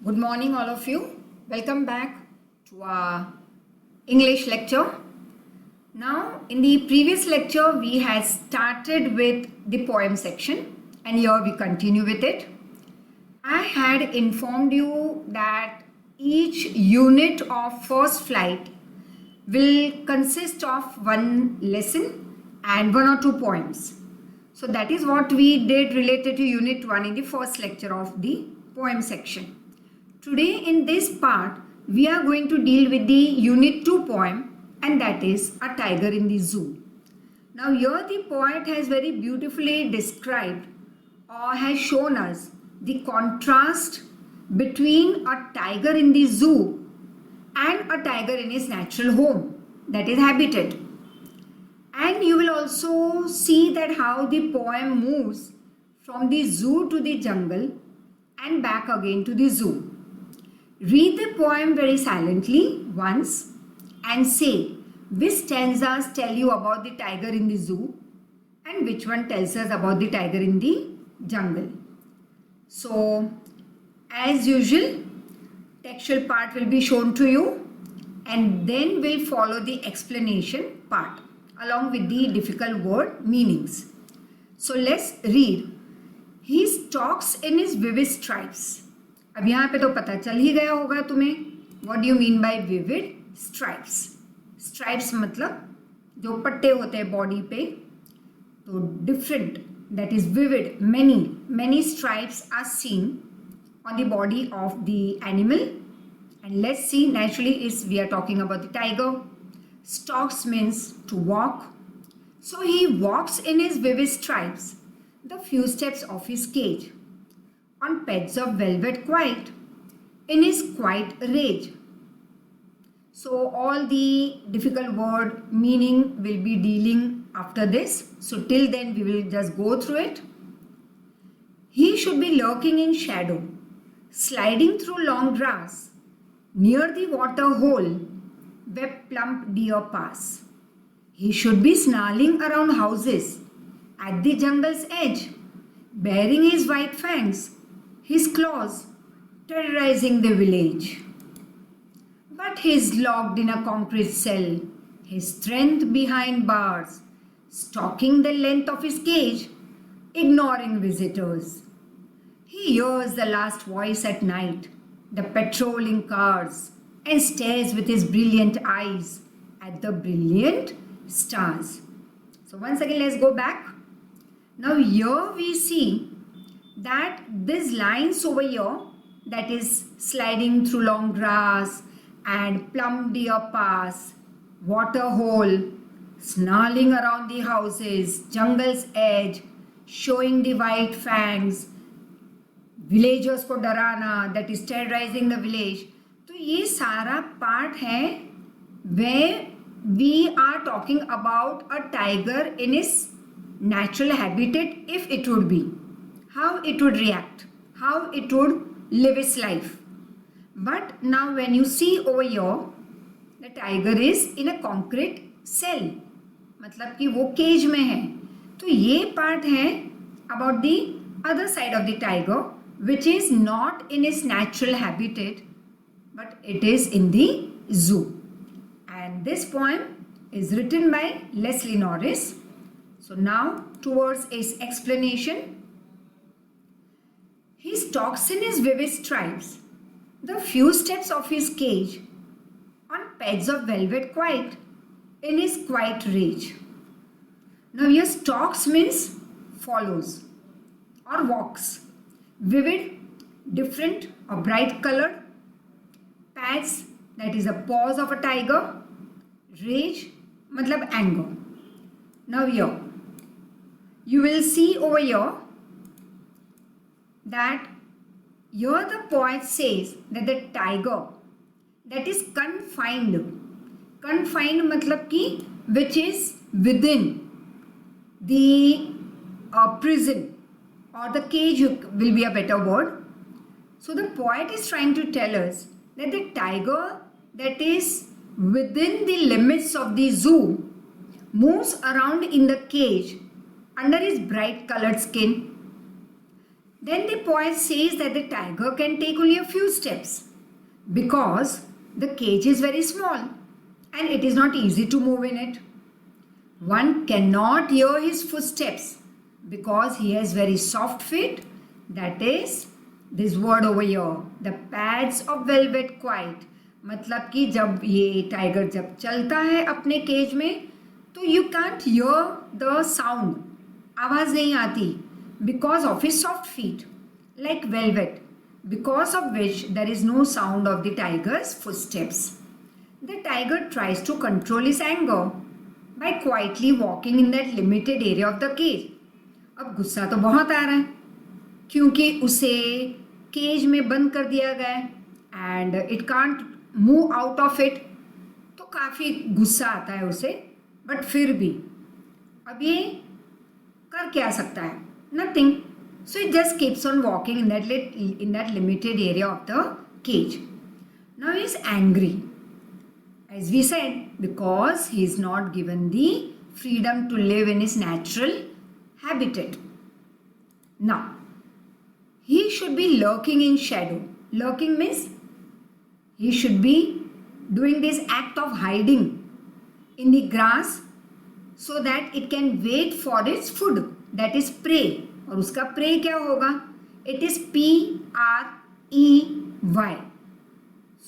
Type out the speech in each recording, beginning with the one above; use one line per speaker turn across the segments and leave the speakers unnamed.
Good morning, all of you. Welcome back to our English lecture. Now, in the previous lecture, we had started with the poem section, and here we continue with it. I had informed you that each unit of first flight will consist of one lesson and one or two poems. So that is what we did related to unit 1 in the first lecture of the poem section. Today in this part, we are going to deal with the unit 2 poem, and that is A Tiger in the Zoo. Now here the poet has very beautifully described or has shown us the contrast between a tiger in the zoo and a tiger in his natural home, that is habitat. And you will also see that how the poem moves from the zoo to the jungle and back again to the zoo. Read the poem very silently once and say which stanzas tell you about the tiger in the zoo and which one tells us about the tiger in the jungle. So, as usual, textual part will be shown to you and then we'll follow the explanation part along with the difficult word meanings. So, let's read. He stalks in his vivid stripes. अब यहाँ पे तो पता चल ही गया होगा तुम्हें what do you mean by vivid stripes. Stripes मतलब जो पट्टे होते हैं बॉडी पे, तो different, that is vivid, many stripes are seen on the body of the animal. And let's see, naturally is we are talking about the tiger. Stalks means to walk. So he walks in his vivid stripes the few steps of his cage, on pads of velvet quiet, in his quiet rage. So all the difficult word meaning will be dealing after this. So till then we will just go through it. He should be lurking in shadow, sliding through long grass, near the water hole where plump deer pass. He should be snarling around houses at the jungle's edge, baring his white fangs, his claws terrorizing the village. But he's locked in a concrete cell, his strength behind bars, stalking the length of his cage, ignoring visitors. He hears the last voice at night, the patrolling cars, and stares with his brilliant eyes at the brilliant stars. So once again, let's go back. Now here we see that these lines over here, that is sliding through long grass and plump deer pass, water hole, snarling around the houses, jungle's edge, showing the white fangs, villagers को डराना, that is terrorizing the village. तो ये सारा part है where we are talking about a tiger in its natural habitat, if it would be, how it would react, how it would live its life. But now when you see over here, the tiger is in a concrete cell, मतलब कि वो cage में है. तो ये part है about the other side of the tiger, which is not in its natural habitat, but it is in the zoo. And this poem is written by Leslie Norris. So now towards its explanation. He stalks in his vivid stripes the few steps of his cage, on pads of velvet quiet, in his quiet rage. Now here stalks means follows or walks. Vivid, different or bright colored. Pads, that is a paws of a tiger. Rage, matlab anger. Now here, you will see over here that here the poet says that the tiger that is confined matlab ki which is within the prison or the cage will be a better word. So the poet is trying to tell us that the tiger that is within the limits of the zoo moves around in the cage under his bright colored skin. Then the poet says that the tiger can take only a few steps because the cage is very small and it is not easy to move in it. One cannot hear his footsteps because he has very soft feet. That is this word over here, the pads of velvet quiet. मतलब कि जब ये tiger जब चलता है अपने cage में तो you can't hear the sound, आवाज़ नहीं आती because of his soft feet like velvet, because of which there is no sound of the tiger's footsteps. The tiger tries to control his anger by quietly walking in that limited area of the cage. अब गुस्सा तो बहुत आ रहा है क्योंकि उसे cage में बंद कर दिया गया है and it can't move out of it, तो काफ़ी गुस्सा आता है उसे. बट फिर भी अब ये कर क्या सकता है? Nothing. So it just keeps on walking in that limited area of the cage. Now he is angry, as we said, because he is not given the freedom to live in his natural habitat. Now he should be lurking in shadow. Lurking means he should be doing this act of hiding in the grass so that it can wait for its food, that is prey. और उसका prey क्या होगा? It is PREY.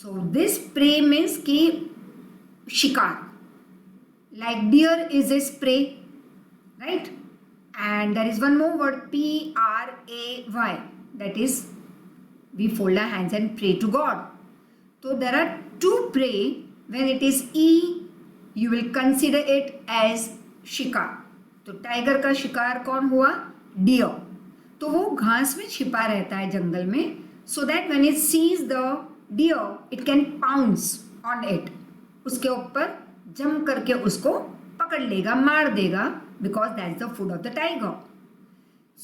So this prey means कि शिकार, like deer is is prey, right? And there is one more word PRAY, that is we fold our hands and pray to God. तो there are two pray. When it is you will consider it as शिकार. तो tiger का शिकार कौन हुआ? Dear. तो वो घास में छिपा रहता है जंगल में, so that when it sees the deer it can pounce on it. उसके ऊपर जम करके उसको पकड़ लेगा, मार देगा, because that's the food of the tiger.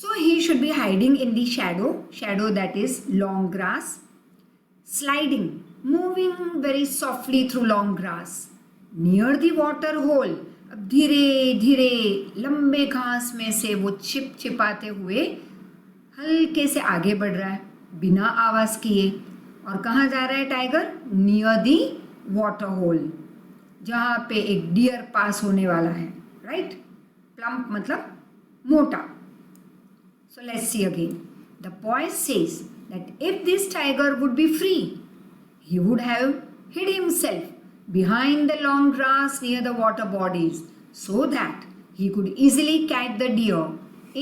So he should be hiding in the shadow. Shadow that is long grass. Sliding, moving very softly through long grass near the water hole. अब धीरे धीरे लंबे घास में से वो छिपाते हुए हल्के से आगे बढ़ रहा है बिना आवाज़ किए. और कहाँ जा रहा है tiger? Near the water hole, जहाँ पे एक डियर पास होने वाला है, राइट? प्लम्प मतलब मोटा. So let's see again. The poet says that if this tiger would be free he would have hid himself behind the long grass near the water bodies so that he could easily catch the deer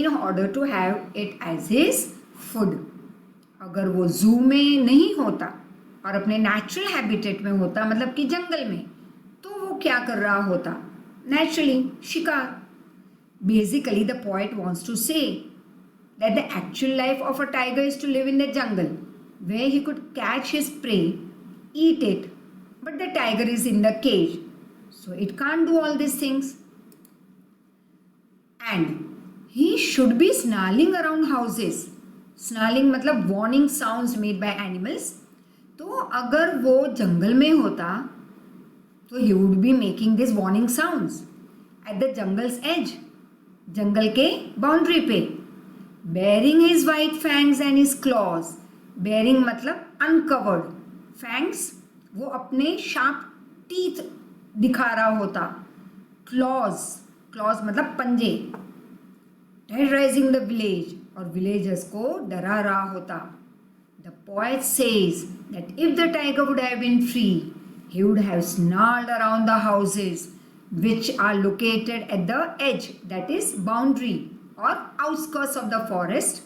in order to have it as his food. अगर वो जू में नहीं होता और अपने natural habitat में होता, मतलब कि जंगल में, तो वो क्या कर रहा होता? नेचुरली शिकार. Basically the poet wants to say that the actual life of a tiger is to live in the jungle where he could catch his prey, eat it, but the tiger is in the cage, so it can't do all these things. And he should be snarling around houses. Snarling मतलब warning sounds made by animals. तो अगर वो जंगल में होता तो he would be making these warning sounds at the jungle's edge, जंगल के boundary पे. Bearing his white fangs and his claws. Bearing मतलब uncovered. फैंग्स वो अपने शार्प टीथ दिखा रहा होता. क्लॉज, क्लॉज मतलब पंजे. टेरराइजिंग द विलेज, और विलेजर्स को डरा रहा होता. The poet says that if the tiger would have been free he would have snarled around the houses which are located at the edge, that is boundary or outskirts of the forest.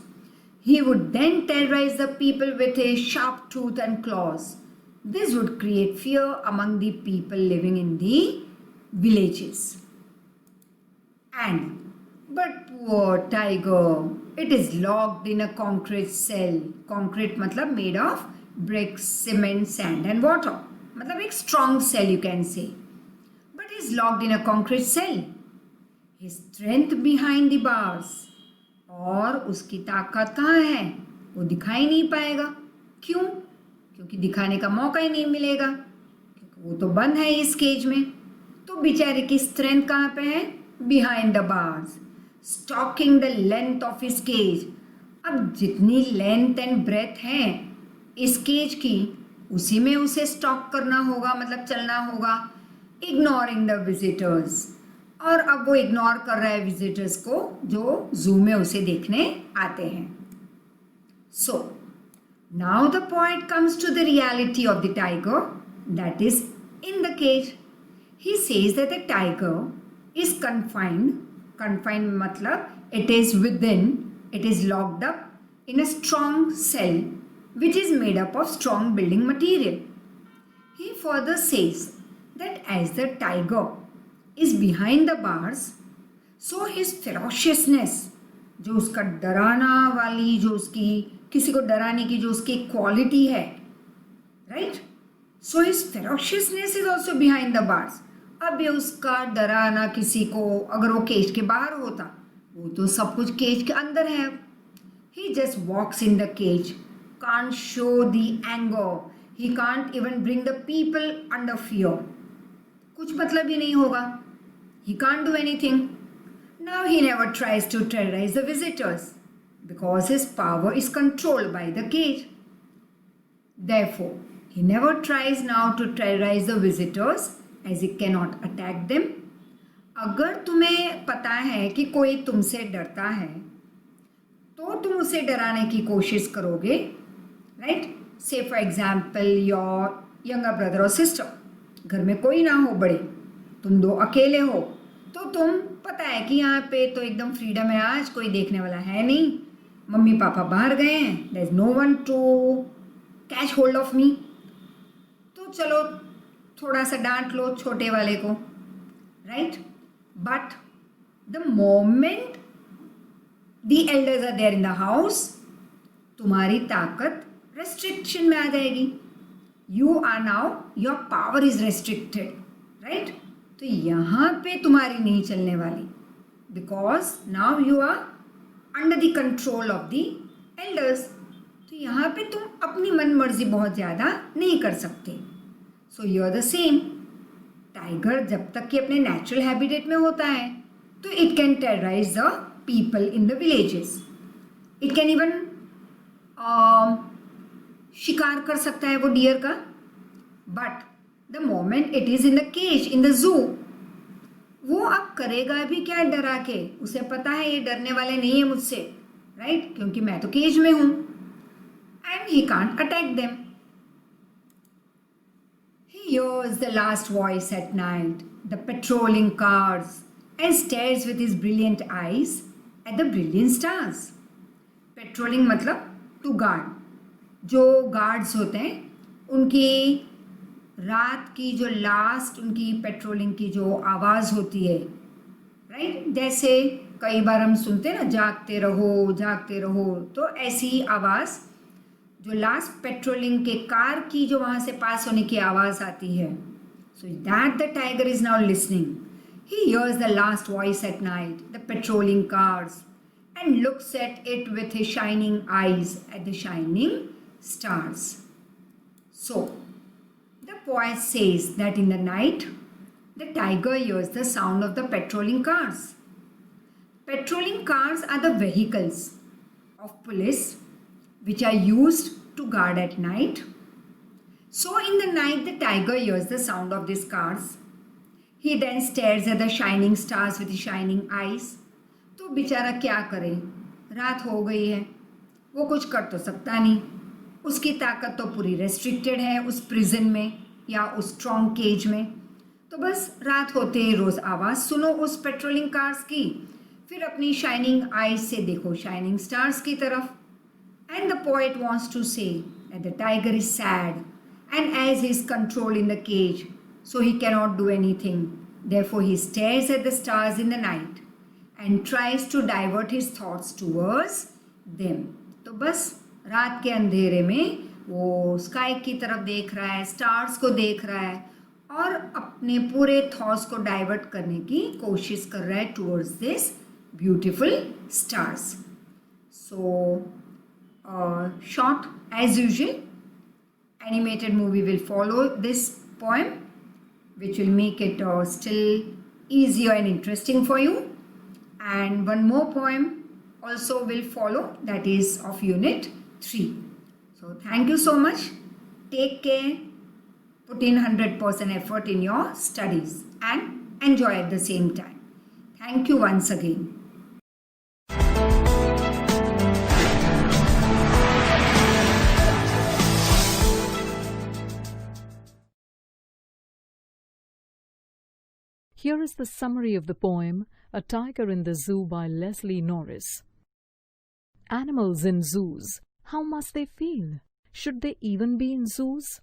He would then terrorize the people with his sharp tooth and claws. This would create fear among the people living in the villages. But poor tiger, it is locked in a concrete cell. Concrete मतलब made of bricks, cement, sand and water. मतलब एक strong cell you can say. But he is locked in a concrete cell. His strength behind the bars. और उसकी ताकत कहाँ है? वो दिखाई नहीं पाएगा. क्यों? क्योंकि दिखाने का मौका ही नहीं मिलेगा, क्योंकि वो तो बंद है इस केज में. तो बेचारे की स्ट्रेंथ कहाँ पे है? Behind the bars, stalking the length of his cage. अब जितनी लेंथ एंड ब्रेथ है इस केज की, उसी में उसे स्टॉप करना होगा, मतलब चलना होगा, इग्नोरिंग द विजिटर्स। और अब वो इग्नोर कर रहा है विजिटर्स को जो जू में उसे देखने आते हैं। सो now the poet comes to the reality of the tiger that is in the cage. He says that the tiger is confined. Confined matlab it is within, it is locked up in a strong cell which is made up of strong building material. He further says that as the tiger is behind the bars, so his ferociousness, जो उसका डराना वाली, जो उसकी किसी को डराने की जो उसकी क्वालिटी है, right, so his ferociousness is also behind the bars. अब ये उसका डराना किसी को, अगर वो केज के बाहर होता, वो तो सब कुछ केज के अंदर है। He just walks in the cage, can't show the anger, he can't even bring the people under fear. कुछ मतलब ही नहीं होगा, he can't do anything. Now he never tries to terrorize the visitors because his power is controlled by the cage. Therefore, he never tries now to terrorize the visitors as he cannot attack them. अगर तुम्हें पता है कि कोई तुमसे डरता है तो तुम उसे डराने की कोशिश करोगे, राइट? से for example your younger brother और सिस्टर, घर में कोई ना हो बड़े, तुम दो अकेले हो, तो तुम पता है कि यहाँ पे तो एकदम फ्रीडम है, आज कोई देखने वाला है नहीं, मम्मी पापा बाहर गए हैं, there is no one to catch hold of me, तो चलो थोड़ा सा डांट लो छोटे वाले को, right? But the moment the elders are there in the house, तुम्हारी ताकत रेस्ट्रिक्शन में आ जाएगी। You are now, your power is restricted, right? तो यहाँ पे तुम्हारी नहीं चलने वाली, because now you are under the control of the elders. तो यहाँ पे तुम अपनी मन मर्जी बहुत ज़्यादा नहीं कर सकते। So you are the same. Tiger जब तक कि अपने नेचुरल हैबिटेट में होता है तो it can terrorise the people in the villages, it can even शिकार कर सकता है वो डियर का। But the moment it is in the cage in the zoo, वो अब करेगा भी क्या डरा के? उसे पता है ये डरने वाले नहीं है मुझसे, राइट? क्योंकि मैं तो केज में हूं, and he can't attack them. He hears the last voice at night, the patrolling cars, and stares with his brilliant eyes at the brilliant stars. Patrolling मतलब टू गार्ड, जो गार्ड्स होते हैं उनकी रात की जो लास्ट उनकी पेट्रोलिंग की जो आवाज़ होती है, राइट? जैसे कई बार हम सुनते हैं ना, जागते रहो, तो ऐसी आवाज़ जो लास्ट पेट्रोलिंग के कार की जो वहाँ से पास होने की आवाज़ आती है। So that the tiger is now listening. He hears the last voice at night, the patrolling cars, and looks at it with his shining eyes at the shining stars. So the poet says that in the night, the tiger hears the sound of the patrolling cars. Patrolling cars are the vehicles of police which are used to guard at night. So in the night, the tiger hears the sound of these cars. He then stares at the shining stars with his shining eyes. तो बेचारा क्या करे, रात हो गई है, वो कुछ कर तो सकता नहीं, उसकी ताकत तो पूरी रेस्ट्रिक्टेड है उस प्रिजन में या उस स्ट्रॉन्ग केज में। तो बस रात होते ही रोज़ आवाज़ सुनो उस पेट्रोलिंग कार्स की, फिर अपनी शाइनिंग आईज से देखो शाइनिंग स्टार्स की तरफ। And the poet wants to say that the tiger is sad and as he is controlled in the cage, so he cannot do anything, therefore he stares at the stars in the night and tries to divert his thoughts towards them. तो बस रात के अंधेरे में वो sky की तरफ देख रहा है, स्टार्स को देख रहा है और अपने पूरे थॉट्स को डाइवर्ट करने की कोशिश कर रहा है towards this beautiful stars. So short as usual animated movie will follow this poem, which will make it still easier and interesting for you. And one more poem also will follow, that is of Unit 3. So thank you so much. Take care. Put in 100% effort in your studies and enjoy at the same time. Thank you once again.
Here is the summary of the poem A Tiger in the Zoo by Leslie Norris. Animals in zoos, how must they feel? Should they even be in zoos?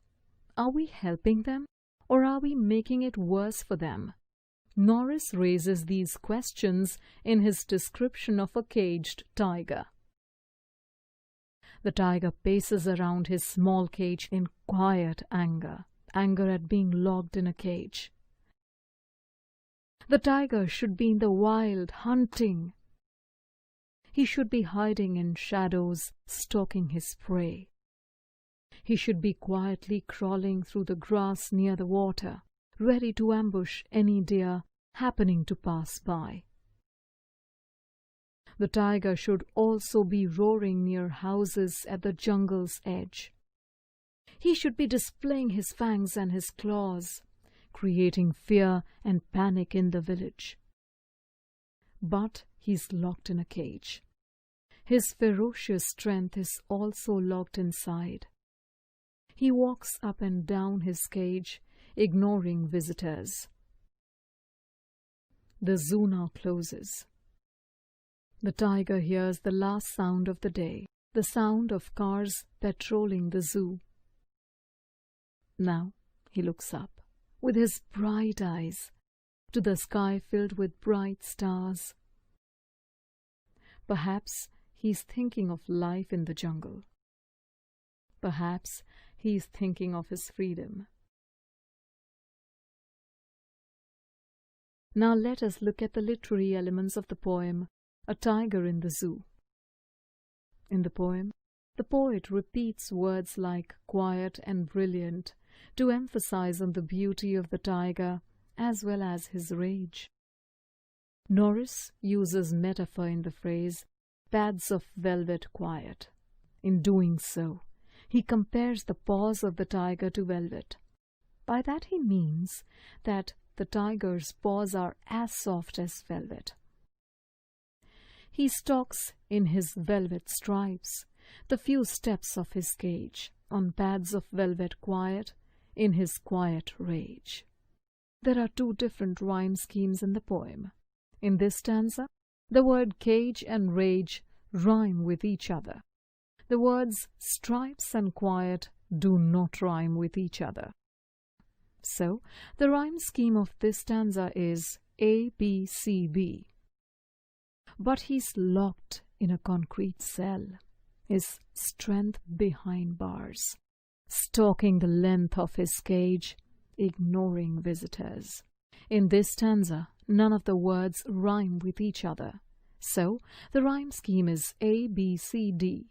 Are we helping them, or are we making it worse for them? Norris raises these questions in his description of a caged tiger. The tiger paces around his small cage in quiet anger at being locked in a cage. The tiger should be in the wild, hunting. He should be hiding in shadows, stalking his prey. He should be quietly crawling through the grass near the water, ready to ambush any deer happening to pass by. The tiger should also be roaring near houses at the jungle's edge. He should be displaying his fangs and his claws, creating fear and panic in the village. But he's locked in a cage. His ferocious strength is also locked inside. He walks up and down his cage, ignoring visitors. The zoo now closes. The tiger hears the last sound of the day, the sound of cars patrolling the zoo. Now he looks up, with his bright eyes, to the sky filled with bright stars. Perhaps he's thinking of life in the jungle. Perhaps he's thinking of his freedom. Now let us look at the literary elements of the poem, A Tiger in the Zoo. In the poem, the poet repeats words like quiet and brilliant to emphasize on the beauty of the tiger as well as his rage. Norris uses metaphor in the phrase, pads of velvet quiet. In doing so, he compares the paws of the tiger to velvet. By that he means that the tiger's paws are as soft as velvet. He stalks in his velvet stripes the few steps of his cage, on pads of velvet quiet, in his quiet rage. There are two different rhyme schemes in the poem. In this stanza, the word cage and rage rhyme with each other. The words stripes and quiet do not rhyme with each other. So, the rhyme scheme of this stanza is A, B, C, B. But he's locked in a concrete cell, his strength behind bars, stalking the length of his cage, ignoring visitors. In this stanza, none of the words rhyme with each other. So, the rhyme scheme is A, B, C, D.